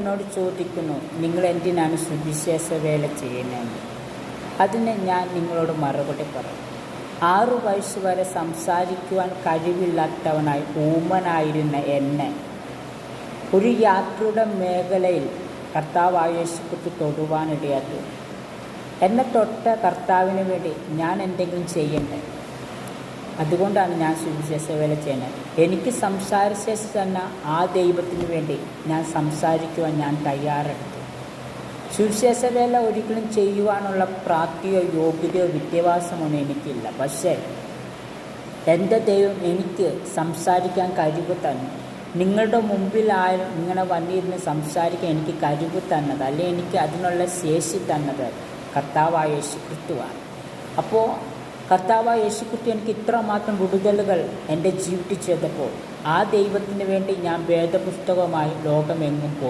എന്നോട് ചോദിക്കുന്നു, നിങ്ങൾ എന്തിനാണ് സുവിശേഷ വേല ചെയ്യുന്നതെന്ന്. അതിന് ഞാൻ നിങ്ങളോട് മറുപടി പറയും. 6 വയസ്സ് വരെ സംസാരിക്കുവാൻ കഴിവില്ലാത്തവനായി ഊമനായിരുന്ന എന്നെ ഒരു യാത്രയുടെ മേഖലയിൽ കർത്താവായ യേശുക്രിസ്തു തൊടുവാനിടയാക്കി. എന്നെ തൊട്ട കർത്താവിന് വേണ്ടി ഞാൻ എന്തെങ്കിലും ചെയ്യണ്ടേ? അതുകൊണ്ടാണ് ഞാൻ സുവിശേഷ വേല ചെയ്യുന്നത്. എനിക്ക് സംസാരശേഷി തന്ന ആ ദൈവത്തിന് വേണ്ടി ഞാൻ സംസാരിക്കുവാൻ ഞാൻ തയ്യാറെടുത്തു. സുവിശേഷ വേല ഒരിക്കലും ചെയ്യുവാനുള്ള പ്രാപ്തിയോ യോഗ്യതയോ വിദ്യാഭ്യാസമൊന്നും എനിക്കില്ല. പക്ഷേ എൻ്റെ ദൈവം എനിക്ക് സംസാരിക്കാൻ കഴിവ് തന്നു. നിങ്ങളുടെ മുമ്പിലായാലും ഇങ്ങനെ വന്നിരുന്ന് സംസാരിക്കാൻ എനിക്ക് കഴിവ് തന്നത്, അല്ലെങ്കിൽ എനിക്ക് അതിനുള്ള ശേഷി തന്നത് കർത്താവായ യേശുക്രിസ്തുവാണ്. അപ്പോൾ കർത്താവായ യേശുക്രിസ്തു എനിക്ക് ഇത്രമാത്രം വിടുതലുകൾ എൻ്റെ ജീവിതത്തിൽ ചെയ്തപ്പോൾ ആ ദൈവത്തിന് വേണ്ടി ഞാൻ വേദപുസ്തകമായി ലോകമെങ്ങും പോകും.